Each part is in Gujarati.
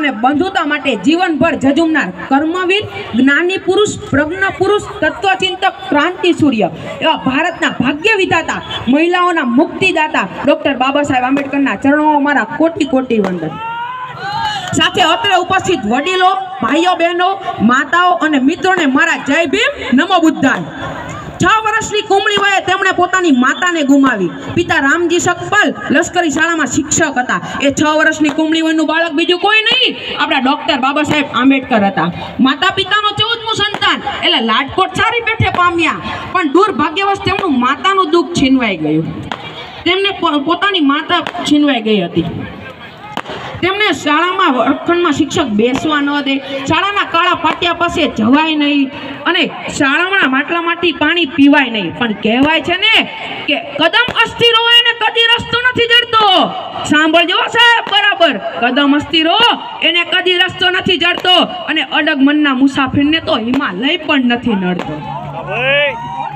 અને બંધુતા માટે જીવનભર ઝઝુમનાર કર્મવીર, જ્ઞાની પુરુષ, પ્રજ્ઞ પુરુષ, તત્વચિંતક, ક્રાંતિ સૂર્ય એવા ભારતના ભાગ્ય વિધાતા, મહિલાઓના મુક્તિદાતા ડોક્ટર બાબા સાહેબ આંબેડકરના ચરણોમાં મારા કોટી કોટી વંદન. સાથે અત્રે ઉપસ્થિત વડીલો, ભાઈઓ, બહેનો, માતાઓ અને મિત્રોને મારા જય ભીમ, નમો બુદ્ધાય. 6 વર્ષની કુમળી વયે તેમણે પોતાની માતાને ગુમાવી. પિતા રામજી સકપાલ લશ્કરી શાળામાં શિક્ષક હતા. એ 6 વર્ષની કુમળી વયનું બાળક બીજું કોઈ નહીં, આપણા ડોક્ટર બાબા સાહેબ આંબેડકર હતા. માતા પિતાનો 14મું સંતાન એટલે લાડકોટ સારી પેઠે પામ્યા, પણ દુર્ભાગ્યવશ તેમનું માતાનું દુઃખ છીનવાઈ ગયું. તેમને પોતાની માતા છીનવાઈ ગઈ હતી. તેમને શાળામાં વર્ગખંડમાં શિક્ષક બેસવા ન દે, શાળાના કાળા પાટિયા પાસે જવાય નહીં અને શાળામાં માટલામાંથી પાણી પીવાય નહીં. પણ કહેવાય છે ને કે કદમ અસ્થિર હોય ને કદી રસ્તો નથી જડતો. સાંભળજો સાહેબ બરાબર, કદમ અસ્થિર હો એને કદી રસ્તો નથી જડતો અને અડગ મનના મુસાફિરને તો હિમાલય પણ નથી નડતો.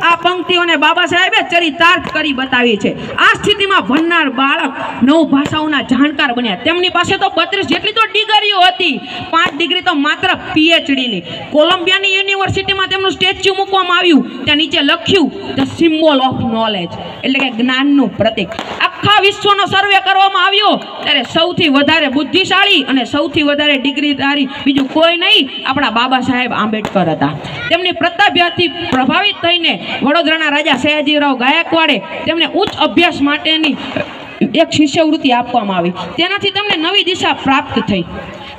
આ પંક્તિઓને બાબા સાહેબે ચરિતાર્થ કરી બતાવી છે. આ સ્થિતિમાં ભણનાર બાળક 9 ભાષાઓના જાણકાર બન્યા. તેમની પાસે તો 32 જેટલી તો ડિગ્રીઓ હતી, 5 ડિગ્રી તો માત્ર પીએચડીની. કોલંબિયાની યુનિવર્સિટીમાં તેમનું સ્ટેચ્યુ મૂકવામાં આવ્યું. ત્યાં નીચે લખ્યું ધ સિમ્બોલ ઓફ નોલેજ, એટલે કે જ્ઞાનનું પ્રતીક. આખા વિશ્વનો સર્વે કરવામાં આવ્યો ત્યારે સૌથી વધારે બુદ્ધિશાળી અને સૌથી વધારે ડિગ્રીધારી બીજું કોઈ નહીં, આપણા બાબા સાહેબ આંબેડકર હતા. તેમની પ્રતિભાથી પ્રભાવિત થઈને વડોદરાના રાજા સયાજીરાવ ગાયકવાડે તેમને ઉચ્ચ અભ્યાસ માટેની એક શિષ્યવૃત્તિ આપવામાં આવી. તેનાથી તેમને નવી દિશા પ્રાપ્ત થઈ.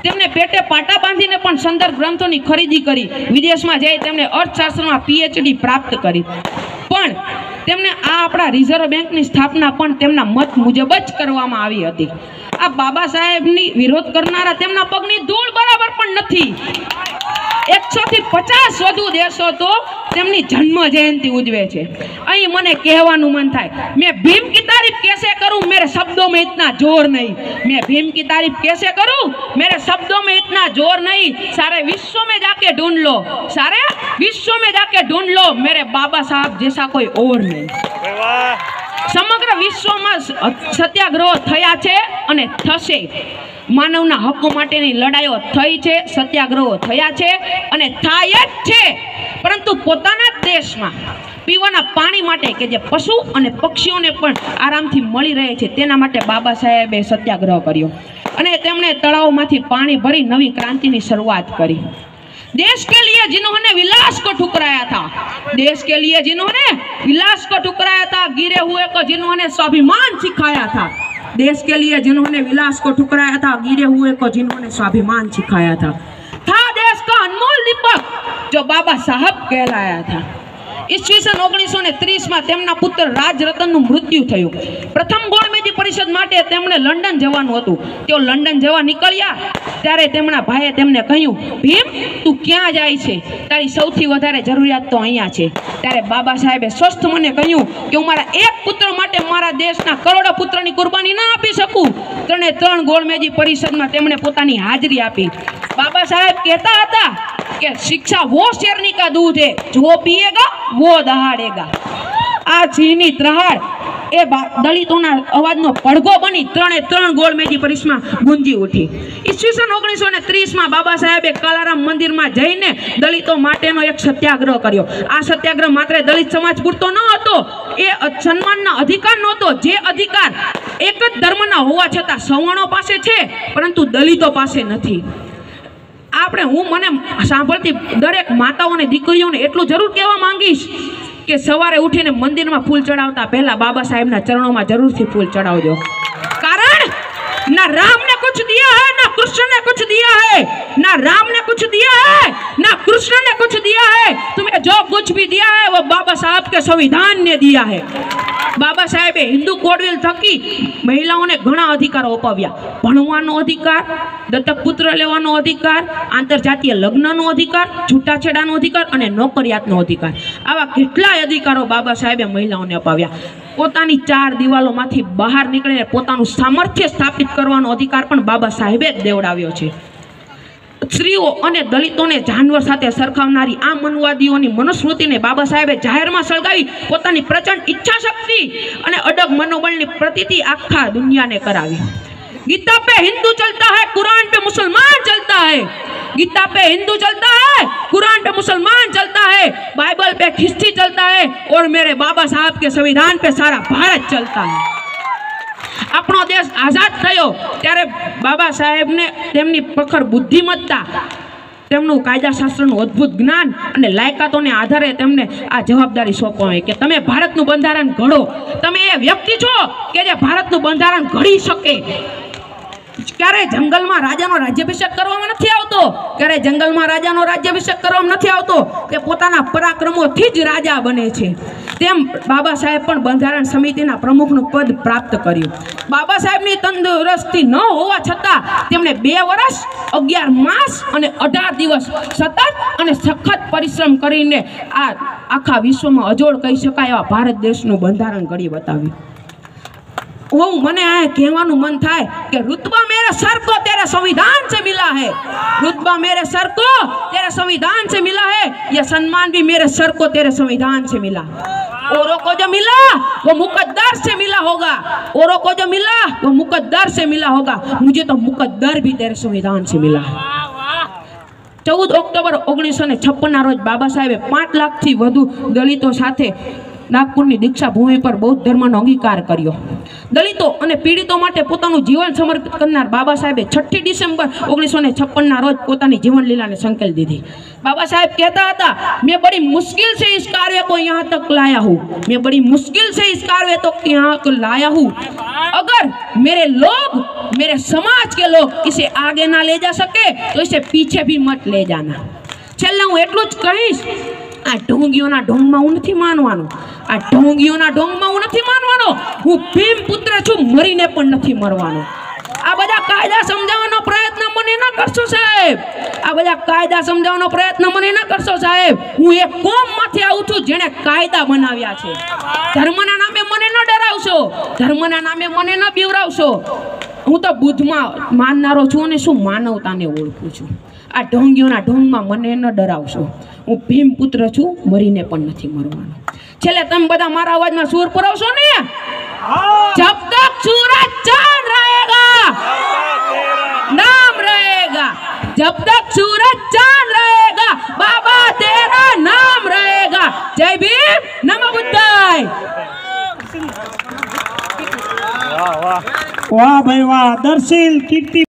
તેમને પેટે પાટા બાંધીને પણ સંદર્ભ ગ્રંથોની ખરીદી કરી. વિદેશમાં જઈ તેમણે અર્થશાસ્ત્રમાં પીએચડી પ્રાપ્ત કરી. પણ તેમને આ આપણા રિઝર્વ બેંકની સ્થાપના પણ તેમના મત મુજબ જ કરવામાં આવી હતી. આ બાબા સાહેબની વિરોધ કરનારા તેમના પગની ધૂળ બરાબર પણ નથી. 100 થી 50 વધુ દેશો તો તેમની જન્મ જયંતિ ઉજવે છે. અહીં મને કહેવાનું મન થાય, मैं भीम की तारीफ कैसे करूं, मेरे शब्दों में इतना जोर नहीं. मैं भीम की तारीफ कैसे करूं, मेरे शब्दों में इतना जोर नहीं. सारे विश्व में जाके ढूंढ लो, सारे विश्व में जाके ढूंढ लो, मेरे बाबा साहब जैसा कोई और नहीं. સમગ્ર વિશ્વમાં સત્યાગ્રહો થયા છે અને થશે. માનવના હકો માટેની લડાઈઓ થઈ છે, સત્યાગ્રહો થયા છે અને થાય જ છે. પરંતુ પોતાના દેશમાં પીવાના પાણી માટે કે જે પશુ અને પક્ષીઓને પણ આરામથી મળી રહે છે તેના માટે બાબા સાહેબે સત્યાગ્રહ કર્યો અને તેમણે તળાવમાંથી પાણી ભરી નવી ક્રાંતિની શરૂઆત કરી. देश के लिए जिन्होंने विलास को ठुकराया था, देश के लिए जिन्होंने विलास को ठुकराया था, गिरे हुए को जिन्होंने स्वाभिमान सिखाया था, देश के लिए जिन्होंने विलास को ठुकराया था, गिरे हुए को जिन्होंने स्वाभिमान सिखाया था देश का अनमोल दीपक जो बाबा साहब कहलाया था. ઈસવીસન 1930માં તેમના પુત્ર રાજરતનનું મૃત્યુ થયું. પ્રથમ ગોળમેજી પરિષદ માટે તેમણે લંડન જવાનું હતું. તેઓ લંડન જવા નીકળ્યા ત્યારે તેમના ભાઈએ તેમને કહ્યું, ભીમ તું ક્યાં જાય છે, તારી સૌથી વધારે જરૂરિયાત તો અહીંયા છે. ત્યારે બાબા સાહેબે સ્વસ્થ મને કહ્યું કે હું મારા એક પુત્ર માટે મારા દેશના કરોડો પુત્રની કુરબાની ના આપી શકું. 3 ગોળમેજી પરિષદમાં તેમણે પોતાની હાજરી આપી. बाबा साहेब कहता था कि शिक्षा वो शेरनी का दूध है, जो पिएगा वो दहाड़ेगा. आ चीनी ત્રાડ એ દલિતોના અવાજનો પડઘો બની 3 ગોળમેજી પરિષદમાં ગુંજી ઉઠી. ઈસવીસન 1930માં બાબા સાહેબે કાલારામ મંદિરમાં જઈને દલિતો માટેનો એક સત્યાગ્રહ કર્યો. આ સત્યાગ્રહ માત્ર દલિત સમાજ પૂરતો ન હતો, એ સન્માનના અધિકાર નહોતો, જે અધિકાર એક જ ધર્મના હોવા છતાં સવર્ણો પાસે છે પરંતુ દલિતો પાસે નથી. આપણે હું મને સાંભળતી દરેક માતાઓને દીકરીઓને એટલું જરૂર કહેવા માંગીશ કે સવારે ઉઠીને મંદિરમાં ફૂલ ચડાવતા પહેલા બાબા સાહેબના ચરણોમાં જરૂરથી ફૂલ ચડાવજો. कारण ना राम ने कुछ दिया है, ना कृष्ण ने कुछ दिया है, ना राम ने कुछ दिया है, ना कृष्ण ने कुछ दिया है. तुम्हें जो कुछ भी दिया है वो बाबा साहब के संविधान ने दिया है. बाबा साहेबे हिंदू कोडविल थकी महिलाओने घणा अधिकारो अपाव्या. भणવાનો अधिकार, दत्तक पुत्र लेવાનો अधिकार, आंतरजातीय लग्नનો अधिकार, છૂટાછેડાનો अधिकार અને નોકરિયાતનો अधिकार. આવા કેટલાય અધિકારો બાબા સાહેબે મહિલાઓને અપાવ્યા. પોતાની 4 દિવાલોમાંથી બહાર નીકળીને પોતાનું સામર્થ્ય સ્થાપિત કરવાનો અધિકાર પણ બાબા સાહેબે જ દેવડાવ્યો છે. સ્ત્રીઓ અને દલિતોને જાનવર સાથે સરખાવનારી આ મનવાદીઓની મનુસ્મૃતિને બાબા સાહેબે જાહેરમાં સળગાવી પોતાની પ્રચંડ ઈચ્છા શક્તિ અને અડગ મનોબળની પ્રતીતિ આખા દુનિયાને કરાવી. गीता पे हिंदू चलता है, कुरान पे मुसलमान चलता है। गीता पे हिंदू चलता है, कुरान पे मुसलमान चलता है, बाइबल पे ख्रिस्ती चलता है और मेरे बाबा साहब के संविधान पे सारा भारत चलता है। આપણો દેશ આઝાદ થયો ત્યારે બાબા સાહેબને તેમની પ્રખર બુદ્ધિમત્તા, તેમનું કાયદાશાસ્ત્રનું અદ્ભુત જ્ઞાન અને લાયકાતોને આધારે તેમને આ જવાબદારી સોંપવામાં કે તમે ભારતનું બંધારણ ઘડો। તમે એ વ્યક્તિ છો કે જે ભારતનું બંધારણ ઘડી શકે। ક્યારે જંગલમાં રાજાનો રાજ્યાભિષેક કરવામાં નથી આવતો, ક્યારે જંગલમાં રાજાનો રાજ્યાભિષેક કરવામાં નથી આવતો, તે પોતાના પરાક્રમોથી જ રાજા બને છે। તેમ બાબા સાહેબ પણ બંધારણ સમિતિના પ્રમુખનું પદ પ્રાપ્ત કર્યું। બાબા સાહેબની તંદુરસ્તી ન હોવા છતાં તેમણે 2 વર્ષ 11 માસ અને 18 દિવસ સતત અને સખત પરિશ્રમ કરીને આ આખા વિશ્વમાં અજોડ કહી શકાય એવા ભારત દેશનું બંધારણ ઘડી બતાવ્યું। મને આ કહેવાનું મન થાય કે रुतबा मेरे सर को तेरे संविधान से मिला है, रुतबा मेरे सर को तेरे संविधान से मिला है, यह सम्मान भी मेरे सर को तेरे संविधान से मिला। औरों को जो मिला वो मुकद्दर से मिला होगा, औरों को जो मिला वो मुकद्दर से मिला होगा, मुझे तो मुकद्दर भी तेरे संविधान से मिला है। 14 ઓક્ટોબર 1956 રોજ બાબા સાહેબે 5 લાખથી વધુ દલિતો સાથે નાગપુરની દીક્ષા ભૂમિ પર બૌદ્ધ ધર્મનો અંગીકાર કર્યો। દલિતો અને પીડિતો માટે પોતાનું જીવન સમર્પિત કરનાર બાબા સાહેબે 6 ડિસેમ્બર 1956 રોજ પોતાની જીવન લીલાને સંકેલ દીધી। बाबा साहेब कहता था, मैं बड़ी मुश्किल से इस कार्य को यहाँ तक लाया हूँ, मैं बड़ी मुश्किल से इस कार्य तो यहाँ को लाया हूँ। अगर मेरे लोग, मेरे समाज के लोग इसे आगे ना ले जा सके तो इसे पीछे भी मत ले जाना। छेल्ले हूँ एटલું જ કહીશ, આ ઢોંગીઓના ઢોંગમાં હું નથી માનવાનો, આ ઢોંગીઓના ઢોંગમાં હું નથી માનવાનો, હું ભીમ પુત્ર છું, મરીને પણ નથી મરવાનો। આ બધા કાયદા સમજાવવાનો પ્રયત્ન મને ન કરશો સાહેબ, આ બધા કાયદા સમજાવવાનો પ્રયત્ન મને ન કરશો સાહેબ। હું એક કોમમાંથી આવું છું જેણે કાયદા બનાવ્યા છે। ધર્મના નામે મને ન ડરાવશો, ધર્મના નામે મને ન બીવરાવશો। હું તો બુદ્ધમાં માનનારો છું અને શું માનવતાને ઓળખું છું। આ ઢોંગીઓના ઢોંગમાં મને ન ડરાવશો, હું ભીમ પુત્ર છું, મરીને પણ નથી મરવાનો। છેલ્લે તમે બધા મારા અવાજમાં સૂર પુરાવશો ને? जब तक सूरज चांद रहेगा नाम रहेगा, जब तक सूरज चांद रहेगा बाबा तेरा नाम रहेगा। जय भीम, नमो बुद्धाय। वाह भाई वाह, दर्शील कीर्ति।